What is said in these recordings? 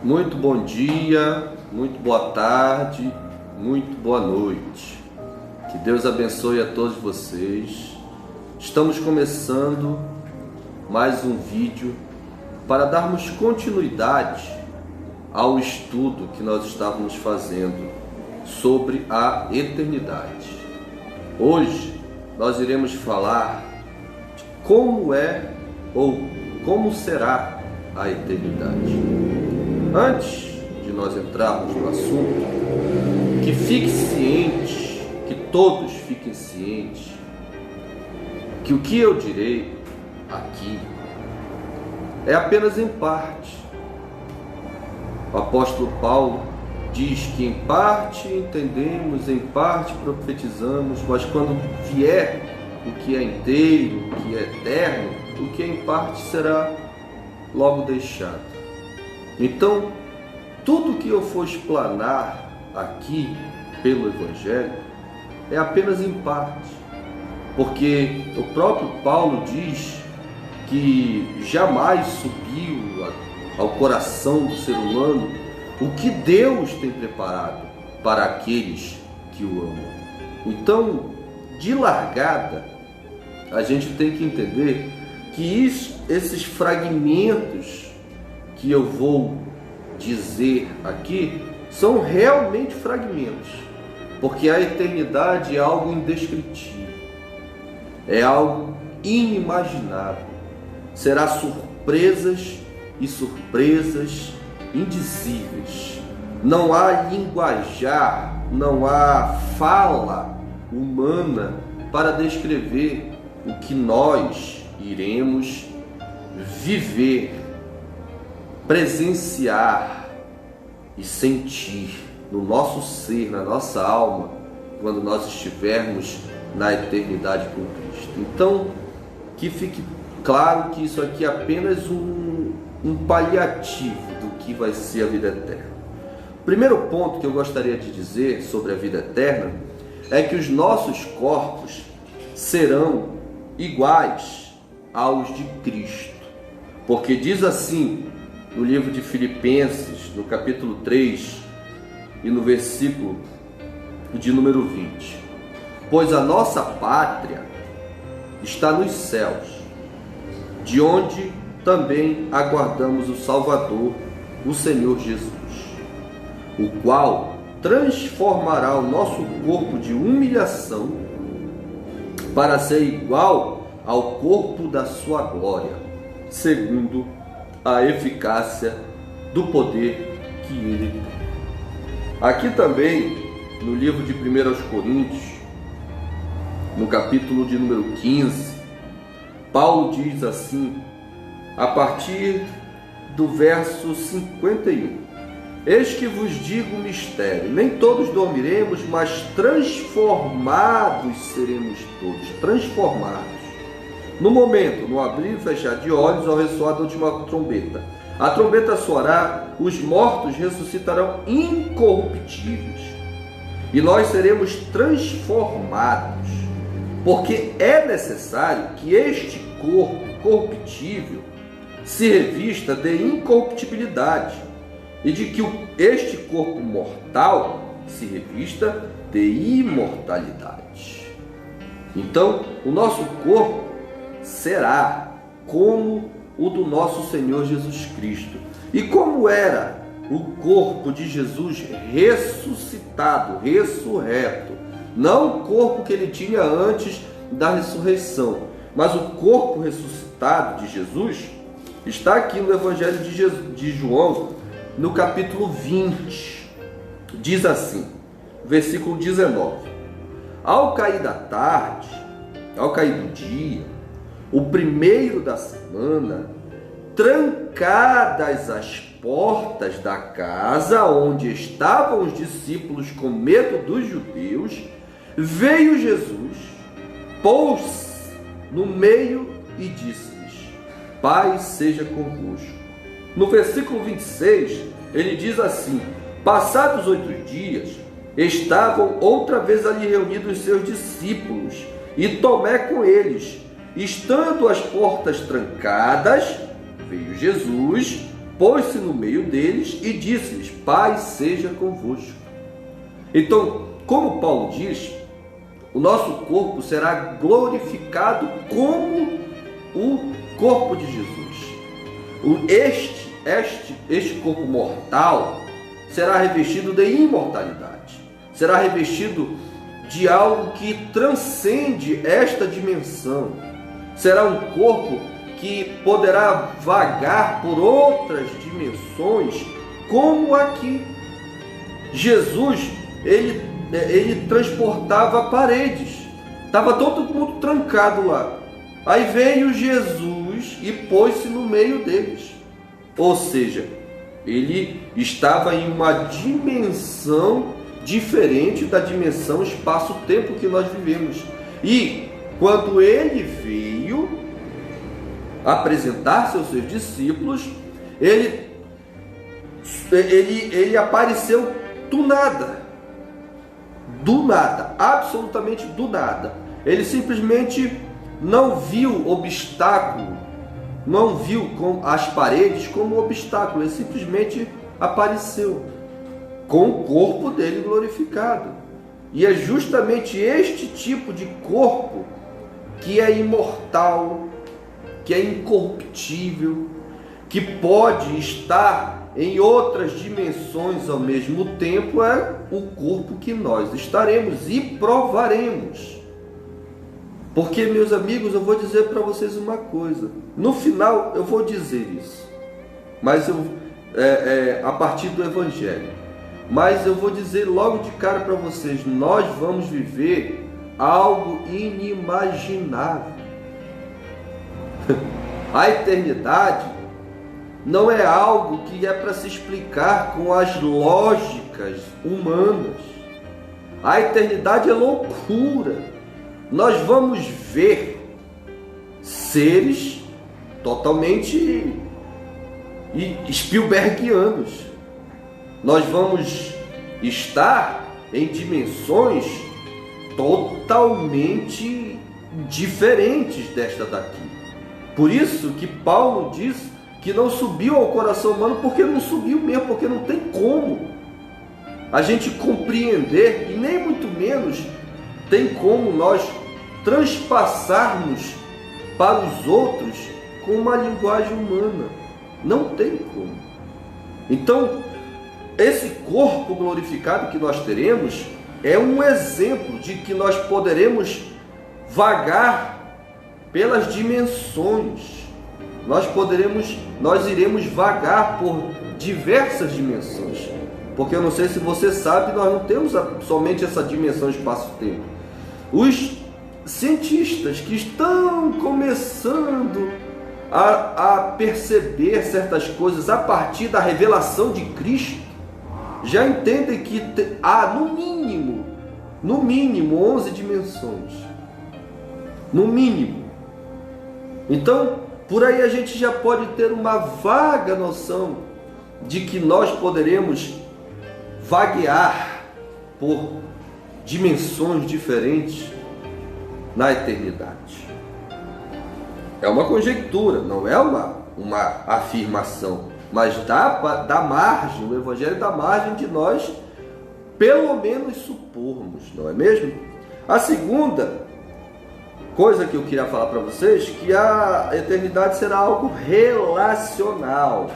Muito bom dia, muito boa tarde, muito boa noite. Que Deus abençoe a todos vocês. Estamos começando mais um vídeo para darmos continuidade ao estudo que nós estávamos fazendo sobre a eternidade. Hoje nós iremos falar de como é ou como será a eternidade. Antes de nós entrarmos no assunto, que fique ciente, que todos fiquem cientes, que o que eu direi aqui é apenas em parte. O apóstolo Paulo diz que em parte entendemos, em parte profetizamos, mas quando vier o que é inteiro, o que é eterno, o que é em parte será logo deixado. Então, tudo que eu for explanar aqui pelo Evangelho é apenas em parte, porque o próprio Paulo diz que jamais subiu ao coração do ser humano o que Deus tem preparado para aqueles que o amam. Então, de largada, a gente tem que entender que esses fragmentos que eu vou dizer aqui são realmente fragmentos, porque a eternidade é algo indescritível, é algo inimaginável, será surpresas e surpresas indizíveis. Não há linguajar, não há fala humana para descrever o que nós iremos viver, presenciar e sentir no nosso ser, na nossa alma, quando nós estivermos na eternidade com Cristo. Então, que fique claro que isso aqui é apenas um paliativo do que vai ser a vida eterna. O primeiro ponto que eu gostaria de dizer sobre a vida eterna é que os nossos corpos serão iguais aos de Cristo, porque diz assim no livro de Filipenses, no capítulo 3 e no versículo de número 20: pois a nossa pátria está nos céus, de onde também aguardamos o Salvador, o Senhor Jesus, o qual transformará o nosso corpo de humilhação para ser igual ao corpo da sua glória, segundo a eficácia do poder que ele tem. Aqui também, no livro de 1 Coríntios, no capítulo de número 15, Paulo diz assim, a partir do verso 51: eis que vos digo um mistério, nem todos dormiremos, mas transformados seremos todos, transformados. No momento, no abrir e fechar de olhos, ao ressoar da última trombeta. A trombeta soará, os mortos ressuscitarão incorruptíveis, e nós seremos transformados, porque é necessário que este corpo corruptível se revista de incorruptibilidade, e de que este corpo mortal se revista de imortalidade. Então, o nosso corpo será como o do nosso Senhor Jesus Cristo. E como era o corpo de Jesus ressuscitado, ressurreto, não o corpo que ele tinha antes da ressurreição, mas o corpo ressuscitado de Jesus, está aqui no Evangelho de João, no capítulo 20, diz assim, versículo 19: ao cair da tarde, ao cair do dia, o primeiro da semana, trancadas as portas da casa onde estavam os discípulos com medo dos judeus, veio Jesus, pôs-se no meio e disse-lhes: paz seja convosco. No versículo 26, ele diz assim: passados 8 dias, estavam outra vez ali reunidos os seus discípulos, e Tomé com eles. Estando as portas trancadas, veio Jesus, pôs-se no meio deles e disse-lhes: paz seja convosco. Então, como Paulo diz, o nosso corpo será glorificado como o corpo de Jesus. Este corpo mortal será revestido de imortalidade, será revestido de algo que transcende esta dimensão. Será um corpo que poderá vagar por outras dimensões, como aqui. Jesus, ele transportava paredes, estava todo mundo trancado lá. Aí veio Jesus e pôs-se no meio deles. Ou seja, ele estava em uma dimensão diferente da dimensão espaço-tempo que nós vivemos. E quando ele veio apresentar-se aos seus discípulos, ele apareceu do nada, absolutamente do nada. Ele simplesmente não viu obstáculo, não viu as paredes como obstáculo, ele simplesmente apareceu com o corpo dele glorificado. E é justamente este tipo de corpo que é imortal, que é incorruptível, que pode estar em outras dimensões ao mesmo tempo, é o corpo que nós estaremos e provaremos. Porque, meus amigos, eu vou dizer para vocês uma coisa. No final eu vou dizer isso, mas a partir do Evangelho. Mas eu vou dizer logo de cara para vocês: nós vamos viver algo inimaginável. A eternidade não é algo que é para se explicar com as lógicas humanas. A eternidade é loucura. Nós vamos ver seres totalmente Spielbergianos. Nós vamos estar em dimensões totalmente diferentes desta daqui. Por isso que Paulo diz que não subiu ao coração humano, porque não subiu mesmo, porque não tem como a gente compreender, e nem muito menos tem como nós transpassarmos para os outros com uma linguagem humana. Não tem como. Então, esse corpo glorificado que nós teremos é um exemplo de que nós poderemos vagar pelas dimensões. Nós iremos vagar por diversas dimensões. Porque eu não sei se você sabe, nós não temos somente essa dimensão espaço-tempo. Os cientistas que estão começando a perceber certas coisas a partir da revelação de Cristo, já entendem que há no mínimo 11 dimensões. No mínimo. Então, por aí a gente já pode ter uma vaga noção de que nós poderemos vaguear por dimensões diferentes na eternidade. É uma conjectura, não é uma afirmação, mas dá margem, o Evangelho dá margem de nós pelo menos supormos, não é mesmo? A segunda coisa que eu queria falar para vocês, que a eternidade será algo relacional,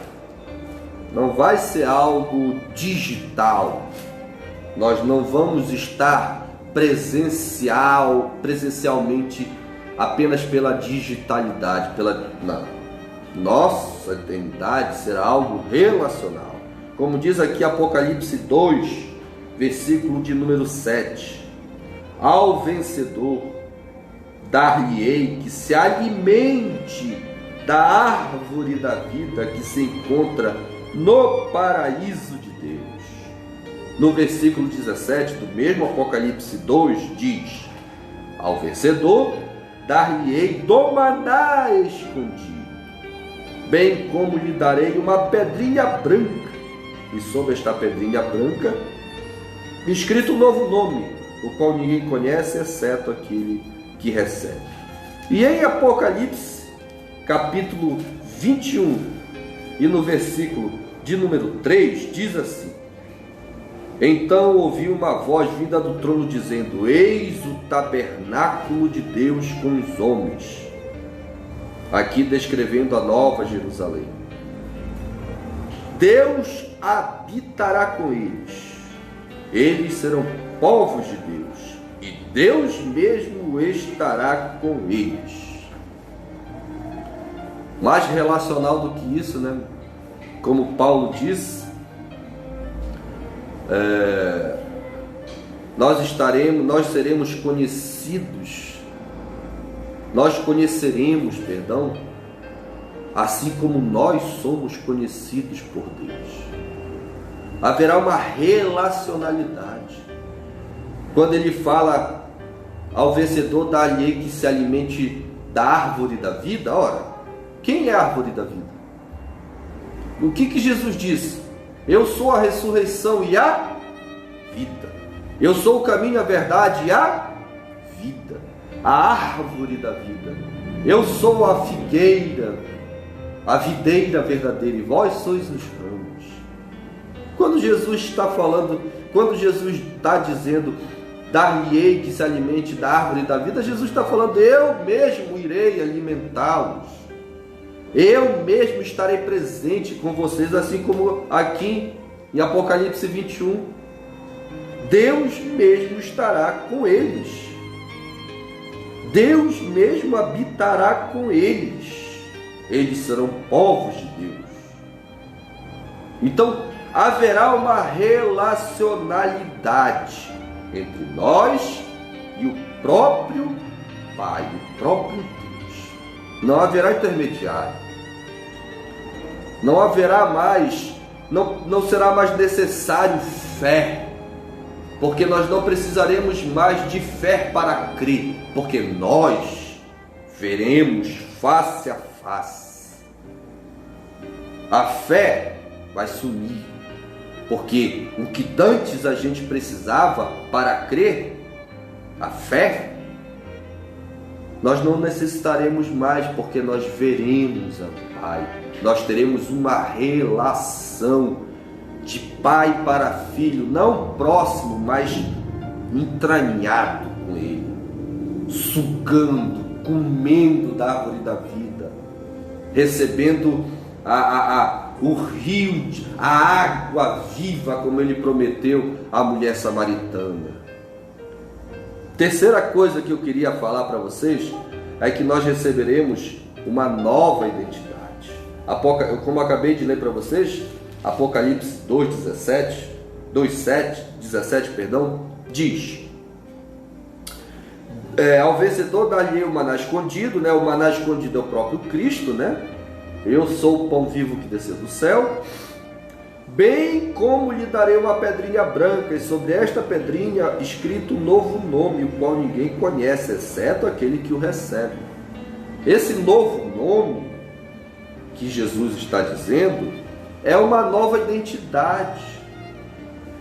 não vai ser algo digital. Nós não vamos estar presencialmente apenas pela digitalidade, não. Nossa eternidade será algo relacional. Como diz aqui Apocalipse 2, versículo de número 7. Ao vencedor dar-lhe-ei que se alimente da árvore da vida que se encontra no paraíso de Deus. No versículo 17 do mesmo Apocalipse 2 diz: ao vencedor dar-lhe-ei do maná escondido, bem como lhe darei uma pedrinha branca, e sobre esta pedrinha branca escrito um novo nome, o qual ninguém conhece exceto aquele que recebe. E em Apocalipse capítulo 21, E no versículo de número 3 diz assim: então ouvi uma voz vinda do trono dizendo: eis o tabernáculo de Deus com os homens. Aqui descrevendo a nova Jerusalém. Deus habitará com eles. Eles serão povos de Deus, e Deus mesmo estará com eles. Mais relacional do que isso, né? Como Paulo diz, nós seremos conhecidos, nós conheceremos, assim como nós somos conhecidos por Deus. Haverá uma relacionalidade. Quando ele fala ao vencedor, dar-lhe que se alimente da árvore da vida, ora, quem é a árvore da vida? O que Jesus disse? Eu sou a ressurreição e a vida. Eu sou o caminho, a verdade e a vida. A árvore da vida. Eu sou a figueira, a videira verdadeira, e vós sois os ramos. Quando Jesus está falando, quando Jesus está dizendo, dar-lhe-ei que se alimente da árvore da vida, Jesus está falando, eu mesmo irei alimentá-los. Eu mesmo estarei presente com vocês, assim como aqui em Apocalipse 21. Deus mesmo estará com eles. Deus mesmo habitará com eles. Eles serão povos de Deus. Então, haverá uma relacionalidade entre nós e o próprio Pai, o próprio Deus. Não haverá intermediário. Não haverá mais, não será mais necessário fé, porque nós não precisaremos mais de fé para crer, porque nós veremos face a face. A fé vai sumir, porque o que antes a gente precisava para crer, a fé, nós não necessitaremos mais, porque nós veremos a Pai. Nós teremos uma relação de pai para filho, não próximo, mas entranhado com Ele, sugando, comendo da árvore da vida, recebendo o rio, a água viva, como Ele prometeu à mulher samaritana. Terceira coisa que eu queria falar para vocês é que nós receberemos uma nova identidade. Como eu acabei de ler para vocês, Apocalipse 2:17 diz: ao vencedor dá-lhe o maná escondido, né? O maná escondido é o próprio Cristo, né? Eu sou o pão vivo que desceu do céu. Bem como lhe darei uma pedrinha branca, e sobre esta pedrinha escrito um novo nome, o qual ninguém conhece, exceto aquele que o recebe. Esse novo nome que Jesus está dizendo é uma nova identidade,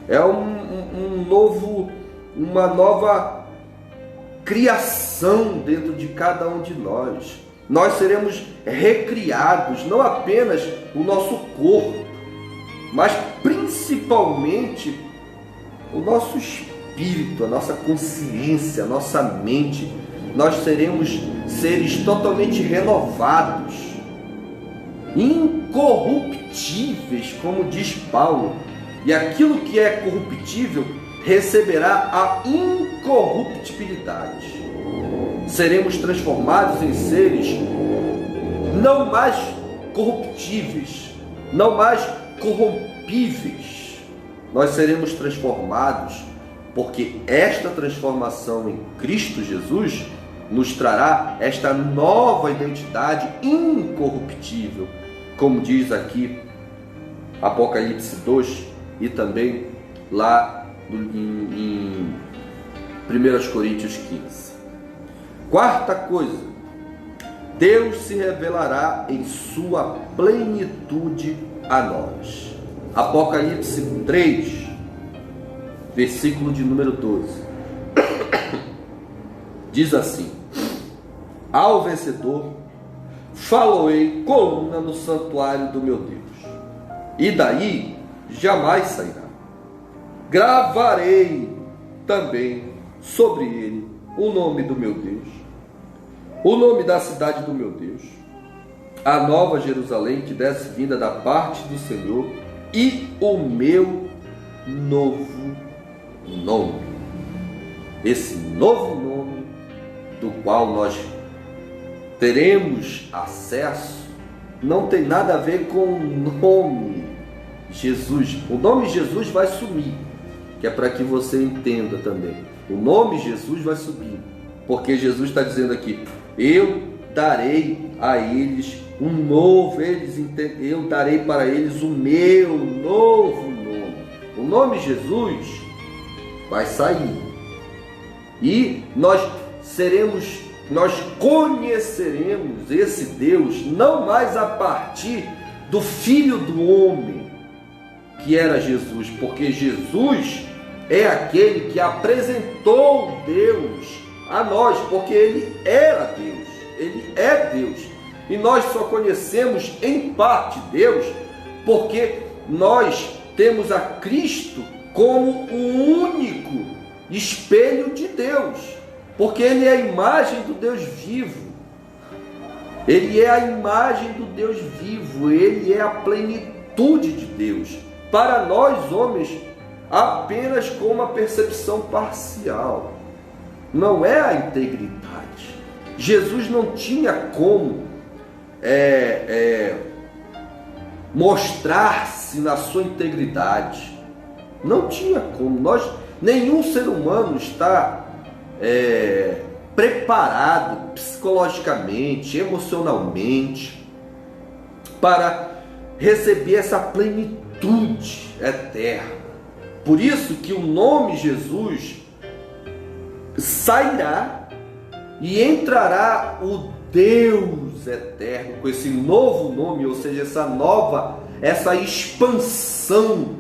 é uma nova criação dentro de cada um de nós. Nós seremos recriados, não apenas o nosso corpo, mas principalmente o nosso espírito, a nossa consciência, a nossa mente. Nós seremos seres totalmente renovados, incorruptíveis, como diz Paulo. E aquilo que é corruptível receberá a incorruptibilidade. Seremos transformados em seres não mais corruptíveis, não mais corrompíveis. Nós seremos transformados, porque esta transformação em Cristo Jesus nos trará esta nova identidade incorruptível, como diz aqui Apocalipse 2 e também lá em 1 Coríntios 15. Quarta coisa, Deus se revelará em sua plenitude a nós. Apocalipse 3, versículo de número 12. Diz assim: ao vencedor faloei coluna no santuário do meu Deus. e daí jamais sairá. Gravarei também sobre ele o nome do meu Deus, o nome da cidade do meu Deus, a nova Jerusalém que desce vinda da parte do Senhor, e o meu novo nome. Esse novo nome do qual nós teremos acesso não tem nada a ver com o nome Jesus. O nome Jesus vai sumir, que é para que você entenda também. O nome Jesus vai subir, porque Jesus está dizendo aqui: eu darei a eles um novo, eu darei para eles o meu novo nome. O nome Jesus vai sair e nós conheceremos esse Deus não mais a partir do Filho do Homem, que era Jesus, porque Jesus é aquele que apresentou Deus a nós, porque ele era Deus, ele é Deus. E nós só conhecemos em parte Deus porque nós temos a Cristo como o único espelho de Deus, porque ele é a imagem do Deus vivo. Ele é a imagem do Deus vivo, ele é a plenitude de Deus. Para nós, homens, apenas com uma percepção parcial. Não é a integridade. Jesus não tinha como mostrar-se na sua integridade. Não tinha como. Nenhum ser humano está preparado psicologicamente, emocionalmente, para receber essa plenitude eterna. Por isso que o nome Jesus sairá e entrará o Deus eterno com esse novo nome, ou seja, essa expansão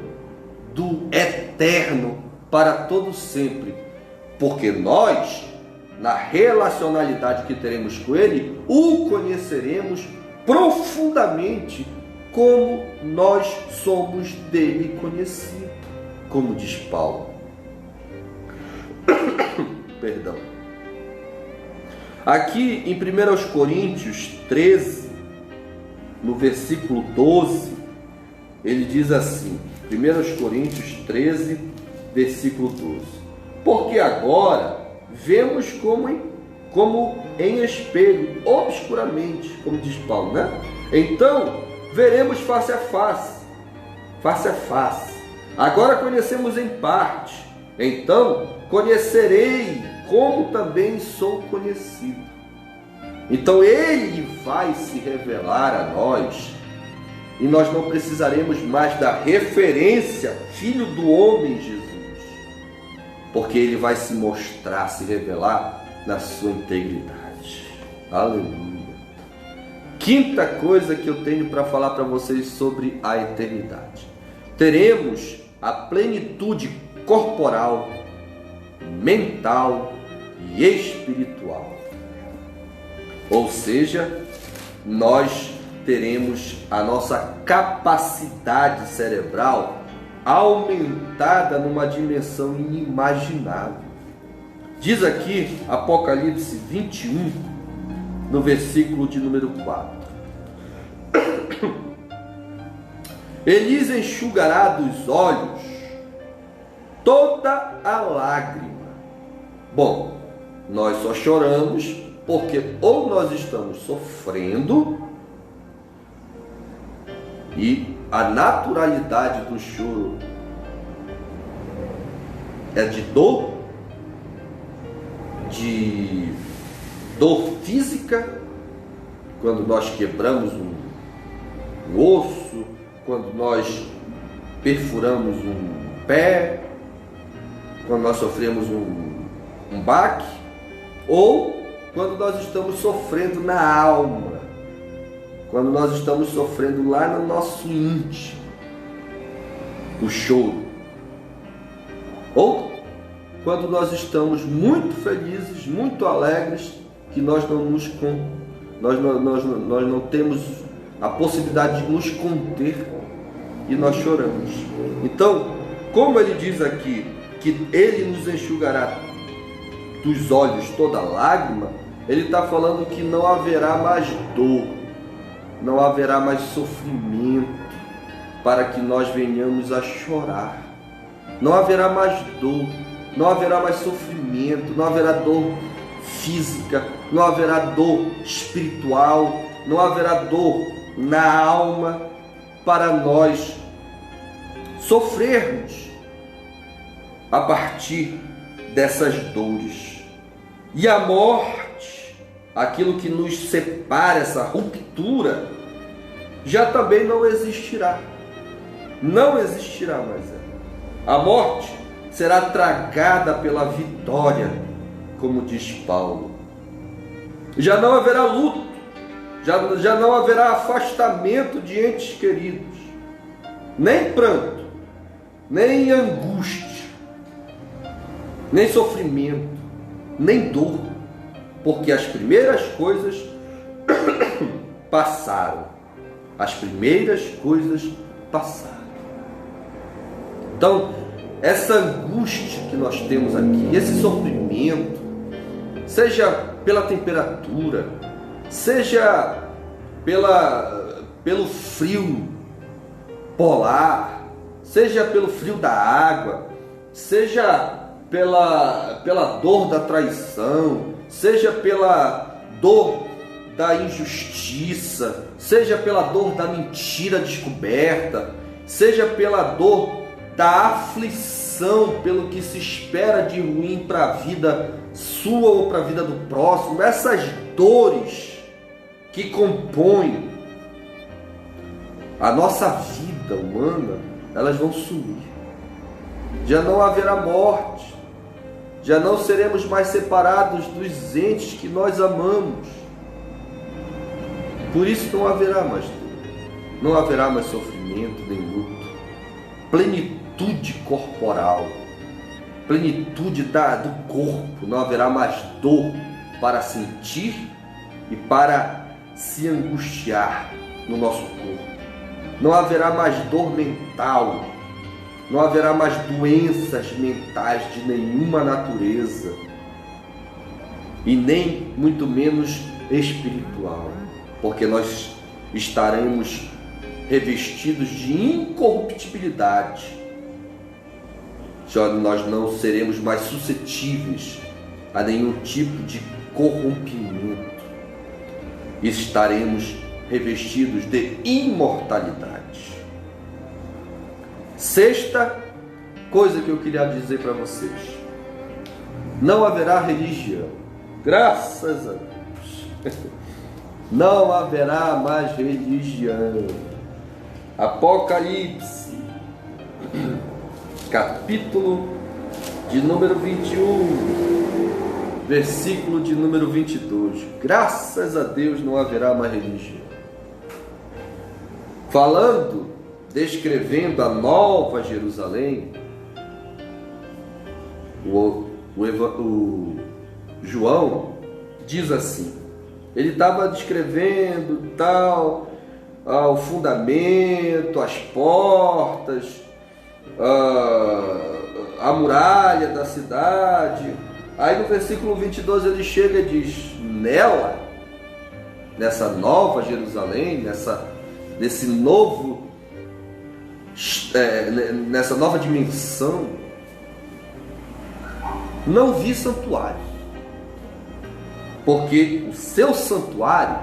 do eterno para todo sempre, porque nós, na relacionalidade que teremos com ele, o conheceremos profundamente como nós somos dele conhecidos, como diz Paulo. Perdão. Aqui em 1 Coríntios 13, no versículo 12, ele diz assim, 1 Coríntios 13, versículo 12: porque agora vemos como em espelho, obscuramente, como diz Paulo, né? Então veremos face a face, face a face. Agora conhecemos em parte, então conhecerei como também sou conhecido. Então ele vai se revelar a nós, e nós não precisaremos mais da referência Filho do Homem Jesus, porque ele vai se mostrar, se revelar na sua integridade. Aleluia. Quinta coisa que eu tenho para falar para vocês sobre a eternidade: teremos a plenitude corporal, mental e espiritual. Ou seja, nós teremos a nossa capacidade cerebral aumentada numa dimensão inimaginável. Diz aqui Apocalipse 21, no versículo de número 4: ele lhes enxugará dos olhos toda a lágrima. Bom, nós só choramos porque ou nós estamos sofrendo, e a naturalidade do choro é de dor física, quando nós quebramos um osso, quando nós perfuramos um pé, quando nós sofremos um baque, ou quando nós estamos sofrendo na alma, quando nós estamos sofrendo lá no nosso íntimo, o choro, ou quando nós estamos muito felizes, muito alegres, que nós não temos a possibilidade de nos conter, e nós choramos. Então, como ele diz aqui, que ele nos enxugará dos olhos toda lágrima, ele está falando que não haverá mais dor, não haverá mais sofrimento, para que nós venhamos a chorar. Não haverá mais dor, não haverá mais sofrimento, não haverá dor física, não haverá dor espiritual, não haverá dor na alma, para nós sofrermos a partir dessas dores. E a morte, aquilo que nos separa, essa ruptura, já também não existirá. Não existirá mais ela. A morte será tragada pela vitória, como diz Paulo. Já não haverá luto, já não haverá afastamento de entes queridos, nem pranto, nem angústia, nem sofrimento, nem dor, porque as primeiras coisas passaram. As primeiras coisas passaram. Então, essa angústia que nós temos aqui, esse sofrimento, seja pela temperatura, seja pelo frio polar, seja pelo frio da água, seja pela dor da traição, seja pela dor da injustiça, seja pela dor da mentira descoberta, seja pela dor da aflição, pelo que se espera de ruim para a vida sua ou para a vida do próximo, essas dores que compõem a nossa vida humana, elas vão sumir. Já não haverá morte, já não seremos mais separados dos entes que nós amamos. Por isso não haverá mais dor, não haverá mais sofrimento nem luto, plenitude corporal, plenitude do corpo, não haverá mais dor para sentir e para se angustiar no nosso corpo. Não haverá mais dor mental, não haverá mais doenças mentais de nenhuma natureza e nem muito menos espiritual, porque nós estaremos revestidos de incorruptibilidade. Nós não seremos mais suscetíveis a nenhum tipo de corrompimento. Estaremos revestidos de imortalidade. Sexta coisa que eu queria dizer para vocês: não haverá religião. Graças a Deus. Não haverá mais religião. Apocalipse, capítulo de número 21, versículo de número 22. Graças a Deus não haverá mais religião. Falando, descrevendo a nova Jerusalém, o João diz assim, ele estava descrevendo tal, o fundamento, as portas, a muralha da cidade. Aí no versículo 22 ele chega e diz, nessa nova Jerusalém, nessa nova dimensão, não vi santuário, porque o seu santuário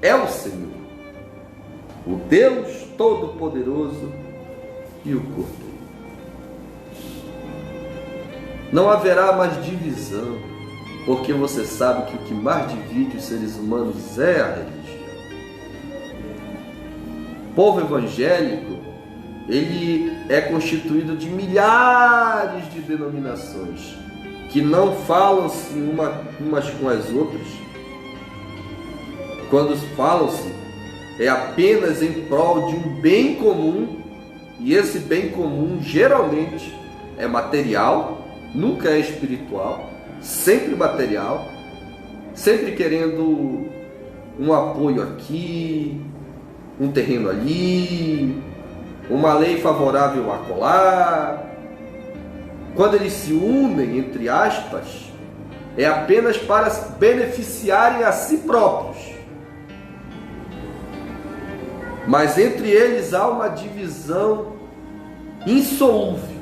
é o Senhor, o Deus Todo-Poderoso e o Cordeiro. Não haverá mais divisão, porque você sabe que o que mais divide os seres humanos é a religião. O povo evangélico, ele é constituído de milhares de denominações que não falam-se umas com as outras. Quando falam-se, é apenas em prol de um bem comum, e esse bem comum geralmente é material, nunca é espiritual, sempre material, sempre querendo um apoio aqui, um terreno ali, uma lei favorável acolá. Quando eles se unem, entre aspas, é apenas para beneficiarem a si próprios. Mas entre eles há uma divisão insolúvel.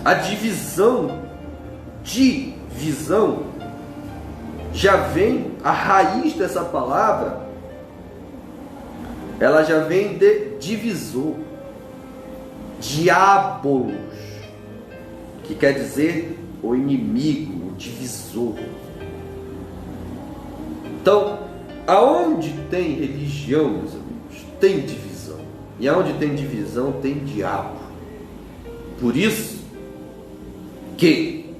A divisão já vem, a raiz dessa palavra, ela já vem de divisor, diabolos, que quer dizer o inimigo, o divisor. Então, aonde tem religião, meus amigos, tem divisão. E aonde tem divisão, tem diabo. Por isso que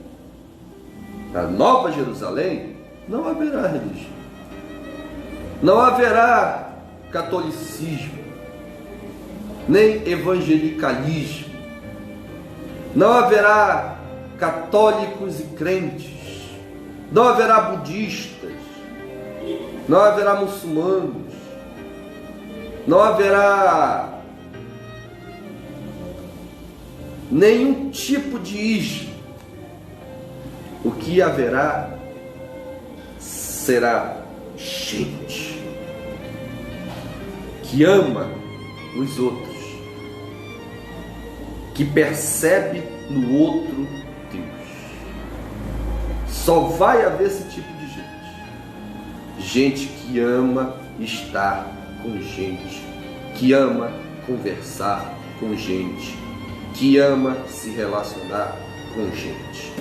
na Nova Jerusalém não haverá religião, não haverá catolicismo, nem evangelicalismo, não haverá católicos e crentes, não haverá budistas, não haverá muçulmanos, não haverá nenhum tipo de ismo. O que haverá será gente que ama os outros, que percebe no outro Deus. Só vai haver esse tipo de gente. Gente que ama estar com gente, que ama conversar com gente, que ama se relacionar com gente.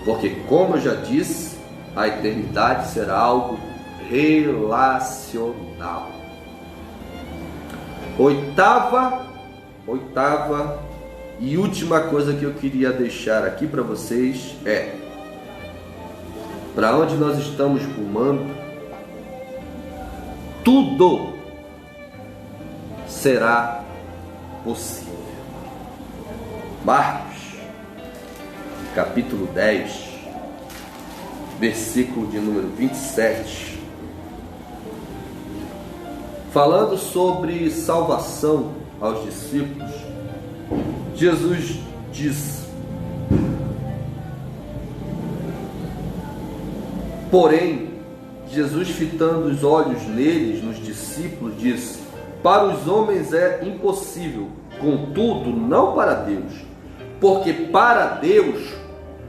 Porque, como eu já disse, a eternidade será algo relacional. Oitava e última coisa que eu queria deixar aqui para vocês é: para onde nós estamos rumando, tudo será possível. Marcos, capítulo 10, versículo de número 27, falando sobre salvação aos discípulos, Jesus diz: porém, Jesus, fitando os olhos neles, nos discípulos, disse: para os homens é impossível, contudo não para Deus, porque para Deus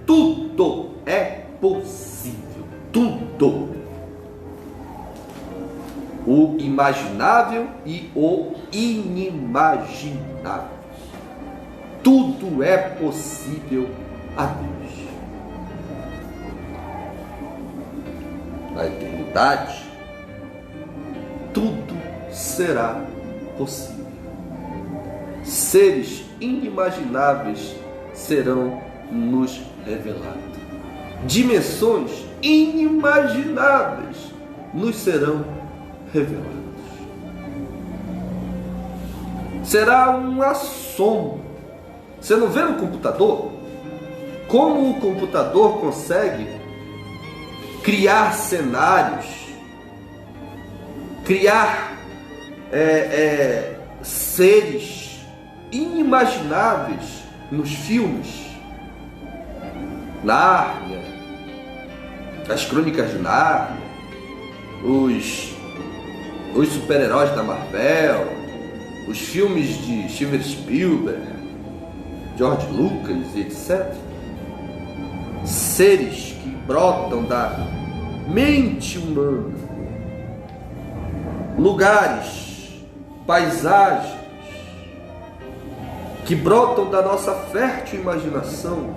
tudo é possível. Tudo. O imaginável e o inimaginável. Tudo é possível a Deus. Na eternidade, tudo será possível. Seres inimagináveis serão nos revelados. Dimensões inimagináveis nos serão reveladas. Será um assombro. Você não vê no computador como o computador consegue criar cenários, criar seres inimagináveis nos filmes? Nárnia, as Crônicas de Nárnia, os super-heróis da Marvel, os filmes de Steven Spielberg, George Lucas, etc. Seres que brotam da mente humana, lugares, paisagens que brotam da nossa fértil imaginação.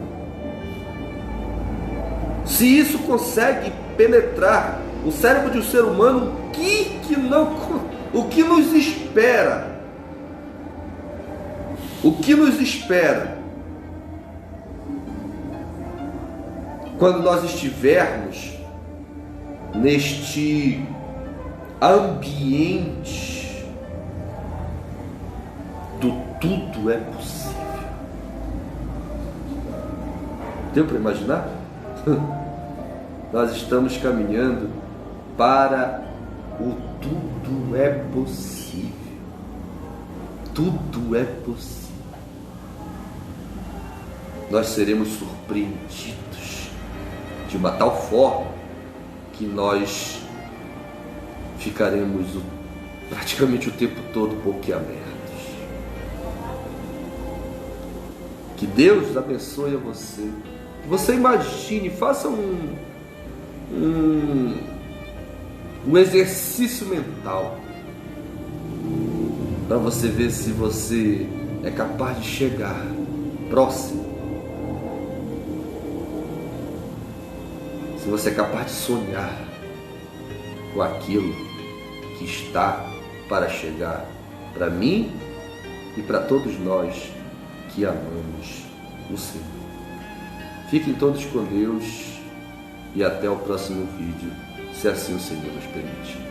Se isso consegue penetrar o cérebro de um ser humano, o que nos espera? O que nos espera quando nós estivermos neste ambiente do tudo é possível? Deu para imaginar? Nós estamos caminhando para o tudo é possível. tudo é possível. Nós seremos surpreendidos de uma tal forma que nós ficaremos praticamente o tempo todo boquiabertos. Que Deus abençoe a você. Que você imagine, faça um exercício mental para você ver se você é capaz de chegar próximo. Se você é capaz de sonhar com aquilo que está para chegar para mim e para todos nós que amamos o Senhor. Fiquem todos com Deus e até o próximo vídeo, se assim o Senhor nos permite.